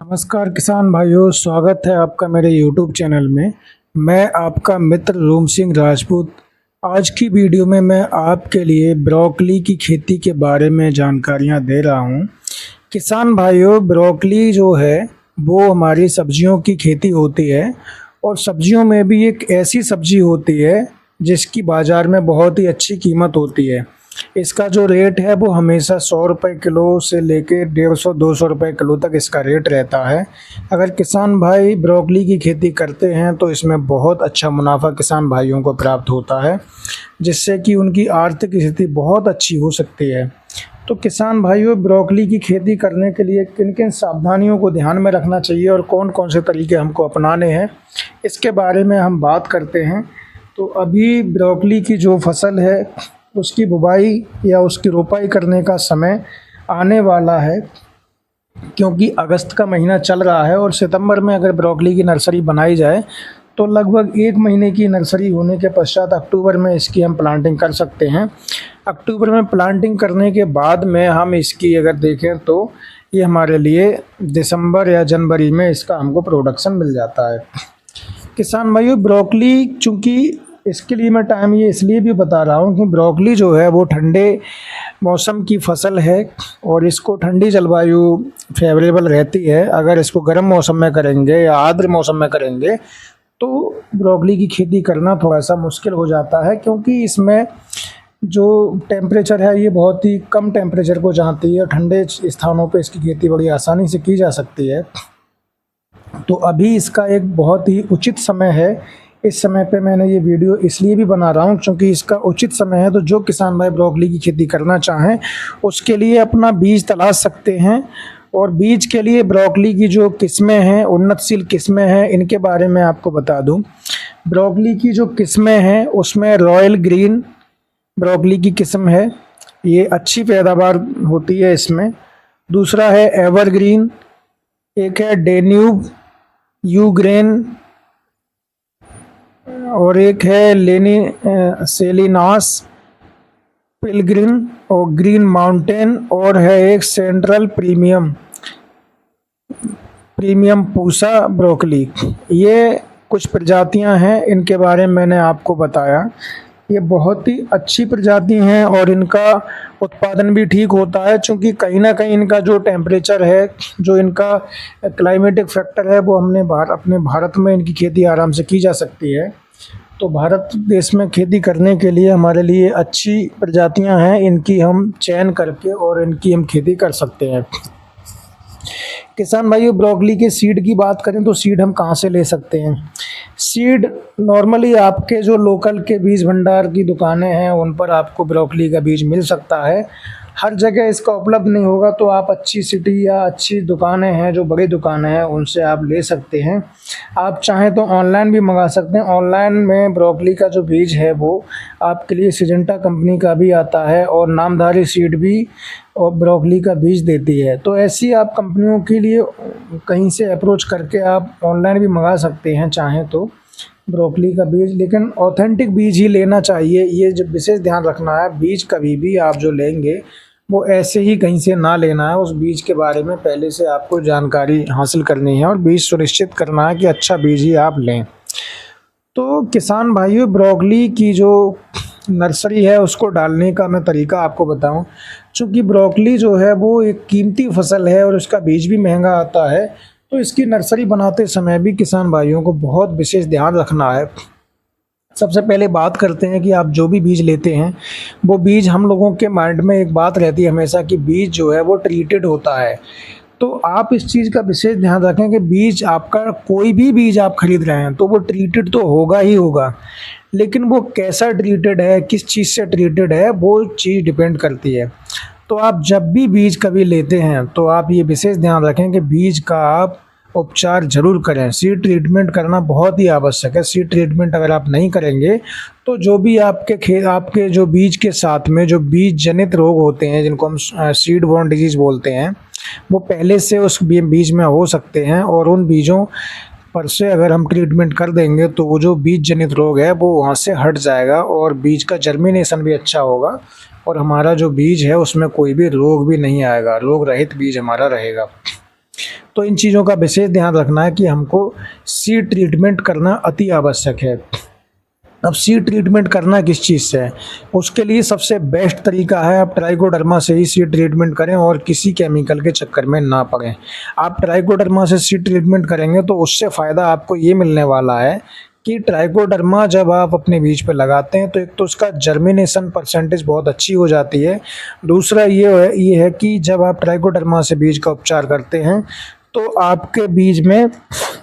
नमस्कार किसान भाइयों, स्वागत है आपका मेरे YouTube चैनल में। मैं आपका मित्र रूम सिंह राजपूत। आज की वीडियो में मैं आपके लिए ब्रोकली की खेती के बारे में जानकारियां दे रहा हूं। किसान भाइयों, ब्रोकली जो है वो हमारी सब्जियों की खेती होती है और सब्जियों में भी एक ऐसी सब्जी होती है जिसकी बाज़ार में बहुत ही अच्छी कीमत होती है। इसका जो रेट है वो हमेशा 100 रुपये किलो से लेके 150-200 रुपये किलो तक इसका रेट रहता है। अगर किसान भाई ब्रोकली की खेती करते हैं तो इसमें बहुत अच्छा मुनाफा किसान भाइयों को प्राप्त होता है, जिससे कि उनकी आर्थिक स्थिति बहुत अच्छी हो सकती है। तो किसान भाइयों, ब्रोकली की खेती करने के लिए किन किन सावधानियों को ध्यान में रखना चाहिए और कौन कौन से तरीके हमको अपनाने हैं, इसके बारे में हम बात करते हैं। तो अभी ब्रोकली की जो फसल है उसकी बुवाई या उसकी रोपाई करने का समय आने वाला है, क्योंकि अगस्त का महीना चल रहा है और सितंबर में अगर ब्रोकली की नर्सरी बनाई जाए तो लगभग 1 महीने की नर्सरी होने के पश्चात अक्टूबर में इसकी हम प्लांटिंग कर सकते हैं। अक्टूबर में प्लांटिंग करने के बाद में हम इसकी अगर देखें तो ये हमारे लिए दिसंबर या जनवरी में इसका हमको प्रोडक्शन मिल जाता है। किसान भाइयों, ब्रोकली चूँकि इसके लिए मैं टाइम ये इसलिए भी बता रहा हूँ कि ब्रोकली जो है वो ठंडे मौसम की फसल है और इसको ठंडी जलवायु फेवरेबल रहती है। अगर इसको गर्म मौसम में करेंगे या आर्द्र मौसम में करेंगे तो ब्रोकली की खेती करना थोड़ा सा मुश्किल हो जाता है, क्योंकि इसमें जो टेम्परेचर है ये बहुत ही कम टेम्परेचर को चाहती है। ठंडे स्थानों पे इसकी खेती बड़ी आसानी से की जा सकती है। तो अभी इसका एक बहुत ही उचित समय है। इस समय पे मैंने ये वीडियो इसलिए भी बना रहा हूँ क्योंकि इसका उचित समय है। तो जो किसान भाई ब्रोकली की खेती करना चाहें उसके लिए अपना बीज तलाश सकते हैं। और बीज के लिए ब्रोकली की जो किस्में हैं, उन्नतशील किस्में हैं, इनके बारे में आपको बता दूं। ब्रोकली की जो किस्में हैं उसमें रॉयल ग्रीन ब्रोकली की किस्म है, ये अच्छी पैदावार होती है इसमें। दूसरा है एवरग्रीन, एक है डेन्यूब, यूग्रेन, और एक है लेनी सेलिनास, पिलग्रिम और ग्रीन माउंटेन, और है एक सेंट्रल प्रीमियम पूसा ब्रोकली। ये कुछ प्रजातियां हैं, इनके बारे में मैंने आपको बताया। ये बहुत ही अच्छी प्रजाति हैं और इनका उत्पादन भी ठीक होता है, क्योंकि कहीं ना कहीं इनका जो टेम्परेचर है, जो इनका क्लाइमेटिक फैक्टर है, वो अपने भारत में इनकी खेती आराम से की जा सकती है। तो भारत देश में खेती करने के लिए हमारे लिए अच्छी प्रजातियां हैं, इनकी हम चयन करके और इनकी हम खेती कर सकते हैं। किसान भाइयों, ब्रोकली के सीड की बात करें तो सीड हम कहाँ से ले सकते हैं? सीड नॉर्मली आपके जो लोकल के बीज भंडार की दुकानें हैं उन पर आपको ब्रोकली का बीज मिल सकता है। हर जगह इसका उपलब्ध नहीं होगा, तो आप अच्छी सिटी या अच्छी दुकानें हैं, जो बड़ी दुकानें हैं, उनसे आप ले सकते हैं। आप चाहें तो ऑनलाइन भी मंगा सकते हैं। ऑनलाइन में ब्रोकली का जो बीज है वो आपके लिए सिजेंटा कंपनी का भी आता है और नामधारी सीड भी और ब्रोकली का बीज देती है। तो ऐसी आप कंपनियों के लिए कहीं से अप्रोच करके आप ऑनलाइन भी मंगा सकते हैं चाहें तो ब्रोकली का बीज, लेकिन ऑथेंटिक बीज ही लेना चाहिए। ये जो विशेष ध्यान रखना है, बीज कभी भी आप जो लेंगे वो ऐसे ही कहीं से ना लेना है। उस बीज के बारे में पहले से आपको जानकारी हासिल करनी है और बीज सुनिश्चित करना है कि अच्छा बीज ही आप लें। तो किसान भाइयों, ब्रोकली की जो नर्सरी है उसको डालने का मैं तरीका आपको बताऊं। चूँकि ब्रोकली जो है वो एक कीमती फसल है और उसका बीज भी महंगा आता है, तो इसकी नर्सरी बनाते समय भी किसान भाइयों को बहुत विशेष ध्यान रखना है। सबसे पहले बात करते हैं कि आप जो भी बीज लेते हैं वो बीज, हम लोगों के माइंड में एक बात रहती है हमेशा कि बीज जो है वो ट्रीटेड होता है। तो आप इस चीज़ का विशेष ध्यान रखें कि बीज आपका, कोई भी बीज आप खरीद रहे हैं तो वो ट्रीटेड तो होगा ही होगा, लेकिन वो कैसा ट्रीटेड है, किस चीज़ से ट्रीटेड है, वो चीज़ डिपेंड करती है। तो आप जब भी बीज कभी लेते हैं तो आप ये विशेष ध्यान रखें कि बीज का आप उपचार जरूर करें। सीड ट्रीटमेंट करना बहुत ही आवश्यक है। सीड ट्रीटमेंट अगर आप नहीं करेंगे तो जो भी आपके जो बीज के साथ में जो बीज जनित रोग होते हैं, जिनको हम सीड बोर्न डिजीज़ बोलते हैं, वो पहले से उस बीज में हो सकते हैं। और उन बीजों पर से अगर हम ट्रीटमेंट कर देंगे तो वो जो बीज जनित रोग है वो वहाँ से हट जाएगा और बीज का जर्मिनेशन भी अच्छा होगा और हमारा जो बीज है उसमें कोई भी रोग भी नहीं आएगा, रोग रहित बीज हमारा रहेगा। तो इन चीज़ों का विशेष ध्यान रखना है कि हमको सीड ट्रीटमेंट करना अति आवश्यक है। अब सीड ट्रीटमेंट करना किस चीज़ से है, उसके लिए सबसे बेस्ट तरीका है आप ट्राइकोडर्मा से ही सीड ट्रीटमेंट करें और किसी केमिकल के चक्कर में ना पड़ें। आप ट्राइकोडर्मा से सीड ट्रीटमेंट करेंगे तो उससे फ़ायदा आपको ये मिलने वाला है कि ट्राइकोडर्मा जब आप अपने बीज पे लगाते हैं तो एक तो उसका जर्मिनेशन परसेंटेज बहुत अच्छी हो जाती है। दूसरा ये है कि जब आप ट्राइकोडर्मा से बीज का उपचार करते हैं तो आपके बीज में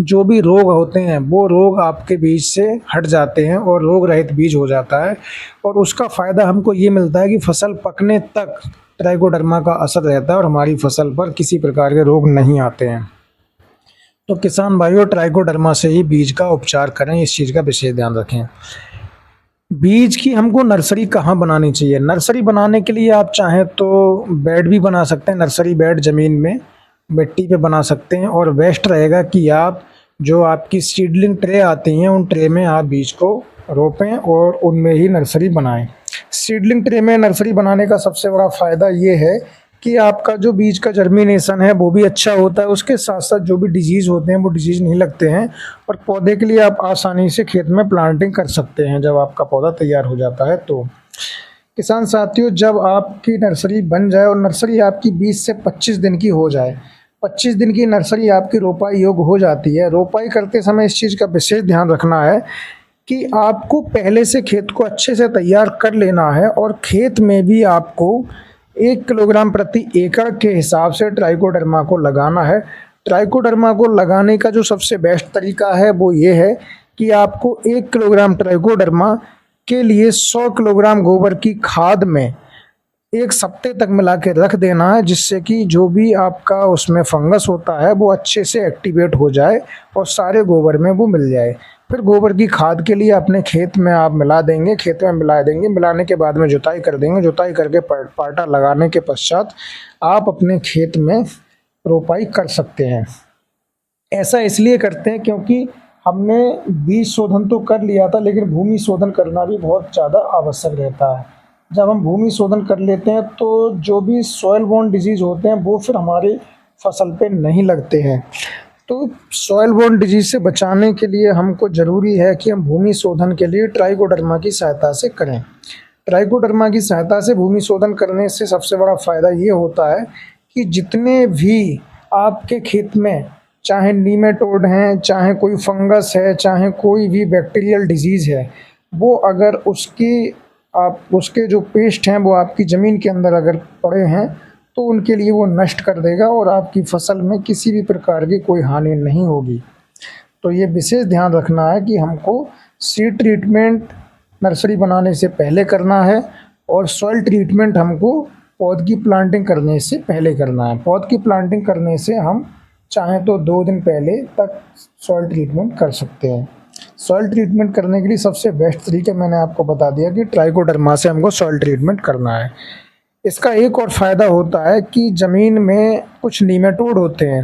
जो भी रोग होते हैं वो रोग आपके बीज से हट जाते हैं और रोग रहित बीज हो जाता है। और उसका फ़ायदा हमको ये मिलता है कि फसल पकने तक ट्राइकोडर्मा का असर रहता है और हमारी फसल पर किसी प्रकार के रोग नहीं आते हैं। तो किसान भाइयों, ट्राइकोडर्मा से ही बीज का उपचार करें, इस चीज़ का विशेष ध्यान रखें। बीज की हमको नर्सरी कहाँ बनानी चाहिए? नर्सरी बनाने के लिए आप चाहें तो बेड भी बना सकते हैं, नर्सरी बेड ज़मीन में मिट्टी पे बना सकते हैं। और बेस्ट रहेगा कि आप जो आपकी सीडलिंग ट्रे आती हैं उन ट्रे में आप बीज को रोपें और उनमें ही नर्सरी बनाएं। सीडलिंग ट्रे में नर्सरी बनाने का सबसे बड़ा फ़ायदा ये है कि आपका जो बीज का जर्मिनेशन है वो भी अच्छा होता है, उसके साथ साथ जो भी डिजीज़ होते हैं वो डिजीज़ नहीं लगते हैं और पौधे के लिए आप आसानी से खेत में प्लांटिंग कर सकते हैं जब आपका पौधा तैयार हो जाता है। तो किसान साथियों, जब आपकी नर्सरी बन जाए और नर्सरी आपकी 20 से 25 दिन की हो जाए, 25 दिन की नर्सरी आपकी रोपाई योग्य हो जाती है। रोपाई करते समय इस चीज़ का विशेष ध्यान रखना है कि आपको पहले से खेत को अच्छे से तैयार कर लेना है और खेत में भी आपको 1 किलोग्राम प्रति एकड़ के हिसाब से ट्राइकोडर्मा को लगाना है। ट्राइकोडर्मा को लगाने का जो सबसे बेस्ट तरीका है वो ये है कि आपको 1 किलोग्राम ट्राइकोडर्मा के लिए 100 किलोग्राम गोबर की खाद में 1 हफ्ते तक मिला के रख देना है, जिससे कि जो भी आपका उसमें फंगस होता है वो अच्छे से एक्टिवेट हो जाए और सारे गोबर में वो मिल जाए। फिर गोबर की खाद के लिए अपने खेत में आप मिला देंगे, खेत में मिला देंगे। मिलाने के बाद में जुताई कर देंगे, जुताई करके पाटा लगाने के पश्चात आप अपने खेत में रोपाई कर सकते हैं। ऐसा इसलिए करते हैं क्योंकि हमने बीज शोधन तो कर लिया था, लेकिन भूमि शोधन करना भी बहुत ज़्यादा आवश्यक रहता है। जब हम भूमि शोधन कर लेते हैं तो जो भी सॉइल बोर्न डिजीज़ होते हैं वो फिर हमारी फसल पे नहीं लगते हैं। तो सॉइल बोर्न डिजीज़ से बचाने के लिए हमको ज़रूरी है कि हम भूमि शोधन के लिए ट्राइकोडर्मा की सहायता से करें। ट्राइकोडर्मा की सहायता से भूमि शोधन करने से सबसे बड़ा फ़ायदा ये होता है कि जितने भी आपके खेत में चाहे नीमेटोड हैं, चाहे कोई फंगस है, चाहे कोई भी बैक्टीरियल डिजीज़ है, वो अगर उसके जो पेस्ट हैं वो आपकी ज़मीन के अंदर अगर पड़े हैं तो उनके लिए वो नष्ट कर देगा और आपकी फसल में किसी भी प्रकार की कोई हानि नहीं होगी। तो ये विशेष ध्यान रखना है कि हमको सीड ट्रीटमेंट नर्सरी बनाने से पहले करना है और सॉइल ट्रीटमेंट हमको पौध की प्लांटिंग करने से पहले करना है। पौध की प्लांटिंग करने से हम चाहें तो 2 दिन पहले तक सॉइल ट्रीटमेंट कर सकते हैं। सॉइल ट्रीटमेंट करने के लिए सबसे बेस्ट तरीका मैंने आपको बता दिया कि ट्राइकोडर्मा से हमको सॉइल ट्रीटमेंट करना है। इसका एक और फ़ायदा होता है कि ज़मीन में कुछ नीमेटोड होते हैं,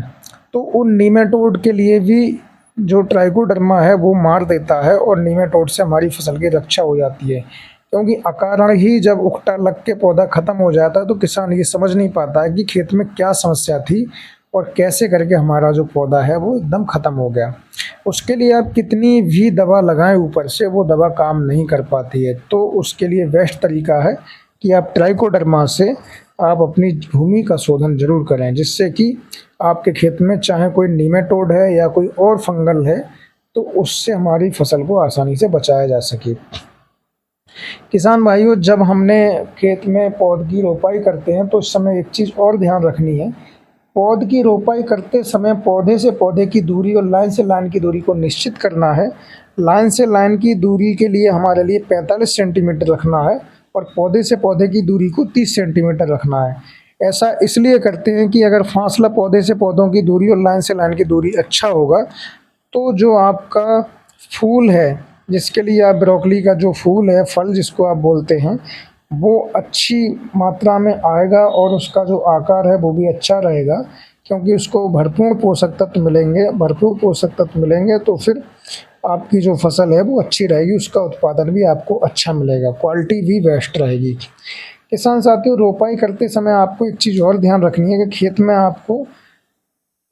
तो उन नीमेटोड के लिए भी जो ट्राइकोडर्मा है वो मार देता है और नीमेटोड से हमारी फसल की रक्षा हो जाती है। क्योंकि अकारण ही जब उकटा लग के पौधा ख़त्म हो जाता है तो किसान ये समझ नहीं पाता है कि खेत में क्या समस्या थी और कैसे करके हमारा जो पौधा है वो एकदम ख़त्म हो गया। उसके लिए आप कितनी भी दवा लगाएं ऊपर से, वो दवा काम नहीं कर पाती है। तो उसके लिए बेस्ट तरीका है कि आप ट्राइकोडर्मा से आप अपनी भूमि का शोधन ज़रूर करें, जिससे कि आपके खेत में चाहे कोई नीमेटोड है या कोई और फंगल है तो उससे हमारी फसल को आसानी से बचाया जा सके। किसान भाइयों, जब हमने खेत में पौध की रोपाई करते हैं तो उस समय एक चीज़ और ध्यान रखनी है। पौध की रोपाई करते समय पौधे से पौधे की दूरी और लाइन से लाइन की दूरी को निश्चित करना है। लाइन से लाइन की दूरी के लिए हमारे लिए 45 सेंटीमीटर रखना है और पौधे से पौधे की दूरी को 30 सेंटीमीटर रखना है। ऐसा इसलिए करते हैं कि अगर फासला पौधे से पौधों की दूरी और लाइन से लाइन की दूरी अच्छा होगा तो जो आपका फूल है, जिसके लिए आप ब्रोकली का जो फूल है, फल जिसको आप बोलते हैं, वो अच्छी मात्रा में आएगा और उसका जो आकार है वो भी अच्छा रहेगा, क्योंकि उसको भरपूर पोषक तत्व मिलेंगे। भरपूर पोषक तत्व मिलेंगे तो फिर आपकी जो फसल है वो अच्छी रहेगी, उसका उत्पादन भी आपको अच्छा मिलेगा, क्वालिटी भी बेस्ट रहेगी। किसान साथियों, रोपाई करते समय आपको एक चीज़ और ध्यान रखनी है कि खेत में आपको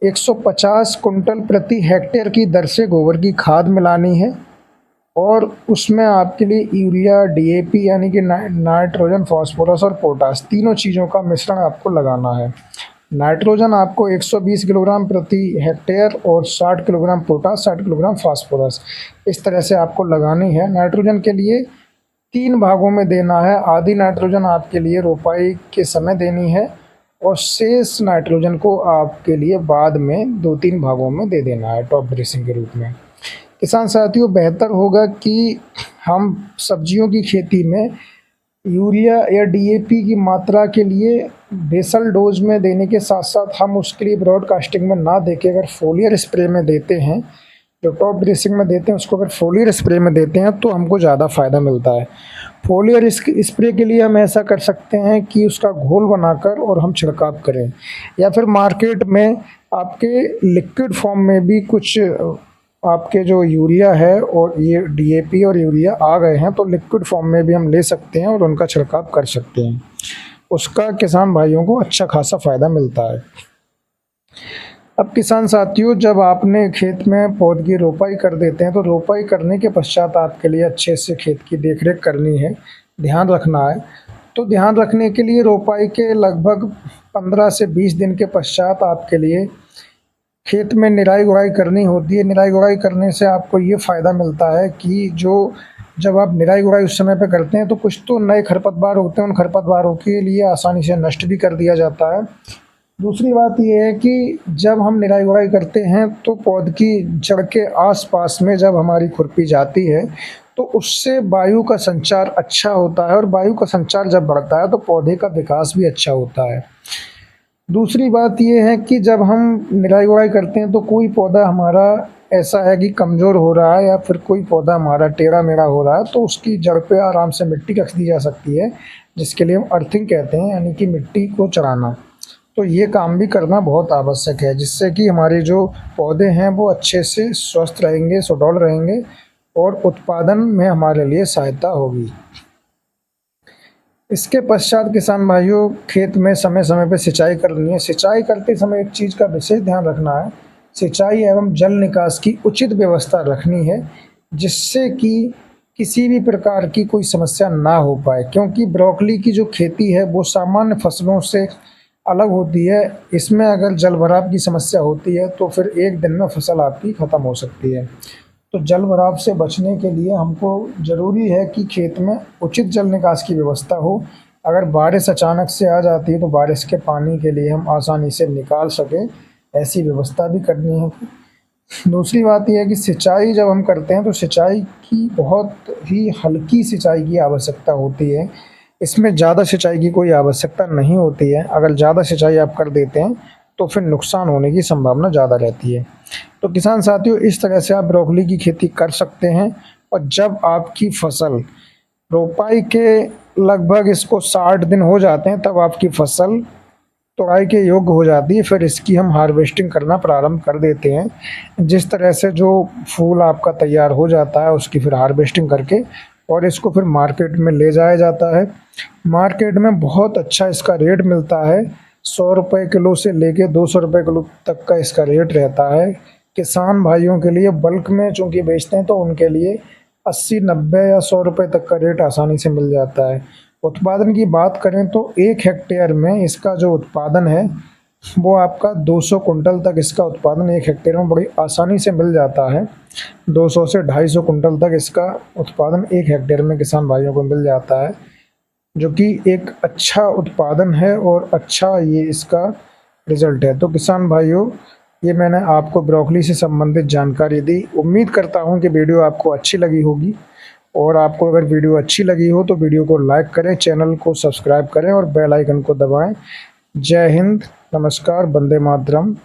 150 कुंटल प्रति हेक्टेयर की दर से गोबर की खाद मिलानी है और उसमें आपके लिए यूरिया, डीएपी यानी कि नाइट्रोजन, फास्फोरस और पोटाश तीनों चीज़ों का मिश्रण आपको लगाना है। नाइट्रोजन आपको 120 किलोग्राम प्रति हेक्टेयर और 60 किलोग्राम पोटाश, 60 किलोग्राम फास्फोरस इस तरह से आपको लगानी है। नाइट्रोजन के लिए 3 भागों में देना है। आधी नाइट्रोजन आपके लिए रोपाई के समय देनी है और शेष नाइट्रोजन को आपके लिए बाद में 2-3 भागों में दे देना है टॉप ड्रेसिंग के रूप में। किसान साथियों, बेहतर होगा कि हम सब्जियों की खेती में यूरिया या डीएपी की मात्रा के लिए बेसल डोज में देने के साथ साथ हम उसके लिए ब्रॉडकास्टिंग में ना देके अगर फोलियर स्प्रे में देते हैं, जो टॉप ड्रेसिंग में देते हैं उसको अगर फोलियर स्प्रे में देते हैं तो हमको ज़्यादा फ़ायदा मिलता है। फोलियर स्प्रे के लिए हम ऐसा कर सकते हैं कि उसका घोल बनाकर और हम छिड़काव करें, या फिर मार्केट में आपके लिक्विड फॉर्म में भी कुछ आपके जो यूरिया है और ये डीएपी और यूरिया आ गए हैं तो लिक्विड फॉर्म में भी हम ले सकते हैं और उनका छिड़काव कर सकते हैं। उसका किसान भाइयों को अच्छा खासा फ़ायदा मिलता है। अब किसान साथियों, जब आपने खेत में पौध की रोपाई कर देते हैं तो रोपाई करने के पश्चात आपके लिए अच्छे से खेत की देखरेख करनी है, ध्यान रखना है। तो ध्यान रखने के लिए रोपाई के लगभग 15 से 20 दिन के पश्चात आपके लिए खेत में निराई गुड़ाई करनी होती है। निराई गुड़ाई करने से आपको ये फ़ायदा मिलता है कि जब आप निराई गुड़ाई उस समय पे करते हैं तो कुछ तो नए खरपतवार होते हैं, उन खरपतवारों के लिए आसानी से नष्ट भी कर दिया जाता है। दूसरी बात ये है कि जब हम निराई गुड़ाई करते हैं तो पौध की जड़ के आसपास में जब हमारी खुरपी जाती है तो उससे वायु का संचार अच्छा होता है और वायु का संचार जब बढ़ता है तो पौधे का विकास भी अच्छा होता है। दूसरी बात यह है कि जब हम निराई गुड़ाई करते हैं तो कोई पौधा हमारा ऐसा है कि कमज़ोर हो रहा है या फिर कोई पौधा हमारा टेढ़ा मेढ़ा हो रहा है तो उसकी जड़ पे आराम से मिट्टी रख दी जा सकती है, जिसके लिए हम अर्थिंग कहते हैं, यानी कि मिट्टी को चढ़ाना। तो ये काम भी करना बहुत आवश्यक है, जिससे कि हमारे जो पौधे हैं वो अच्छे से स्वस्थ रहेंगे, सुडौल रहेंगे और उत्पादन में हमारे लिए सहायता होगी। इसके पश्चात किसान भाइयों, खेत में समय समय पर सिंचाई करनी है। सिंचाई करते समय एक चीज़ का विशेष ध्यान रखना है, सिंचाई एवं जल निकास की उचित व्यवस्था रखनी है, जिससे कि किसी भी प्रकार की कोई समस्या ना हो पाए, क्योंकि ब्रोकली की जो खेती है वो सामान्य फसलों से अलग होती है। इसमें अगर जल भराव की समस्या होती है तो फिर एक दिन में फसल आपकी ख़त्म हो सकती है। तो जल भराव से बचने के लिए हमको ज़रूरी है कि खेत में उचित जल निकास की व्यवस्था हो। अगर बारिश अचानक से आ जाती है तो बारिश के पानी के लिए हम आसानी से निकाल सकें, ऐसी व्यवस्था भी करनी है। दूसरी बात यह है कि सिंचाई जब हम करते हैं तो सिंचाई की बहुत ही हल्की सिंचाई की आवश्यकता होती है। इसमें ज़्यादा सिंचाई की कोई आवश्यकता नहीं होती है। अगर ज़्यादा सिंचाई आप कर देते हैं तो फिर नुकसान होने की संभावना ज़्यादा रहती है। तो किसान साथियों, इस तरह से आप ब्रोकली की खेती कर सकते हैं। और जब आपकी फसल रोपाई के लगभग इसको 60 दिन हो जाते हैं तब आपकी फसल तोड़ाई के योग्य हो जाती है। फिर इसकी हम हार्वेस्टिंग करना प्रारंभ कर देते हैं। जिस तरह से जो फूल आपका तैयार हो जाता है उसकी फिर हार्वेस्टिंग करके और इसको फिर मार्केट में ले जाया जाता है। मार्केट में बहुत अच्छा इसका रेट मिलता है, 100 रुपये किलो से लेके 200 रुपये किलो तक का इसका रेट रहता है। किसान भाइयों के लिए बल्क में चूँकि बेचते हैं तो उनके लिए 80, 90 या 100 रुपये तक का रेट आसानी से मिल जाता है। उत्पादन की बात करें तो 1 हेक्टेयर में इसका जो उत्पादन है वो आपका 200 कुंटल तक इसका उत्पादन 1 हेक्टेयर में बड़ी आसानी से मिल जाता है। 200 से 250 कुंटल तक इसका उत्पादन 1 हेक्टेयर में किसान भाइयों को मिल जाता है, जो कि एक अच्छा उत्पादन है और अच्छा ये इसका रिज़ल्ट है। तो किसान भाइयों, ये मैंने आपको ब्रोकली से संबंधित जानकारी दी। उम्मीद करता हूँ कि वीडियो आपको अच्छी लगी होगी, और आपको अगर वीडियो अच्छी लगी हो तो वीडियो को लाइक करें, चैनल को सब्सक्राइब करें और बेल आइकन को दबाएं। जय हिंद, नमस्कार, वंदे मातरम।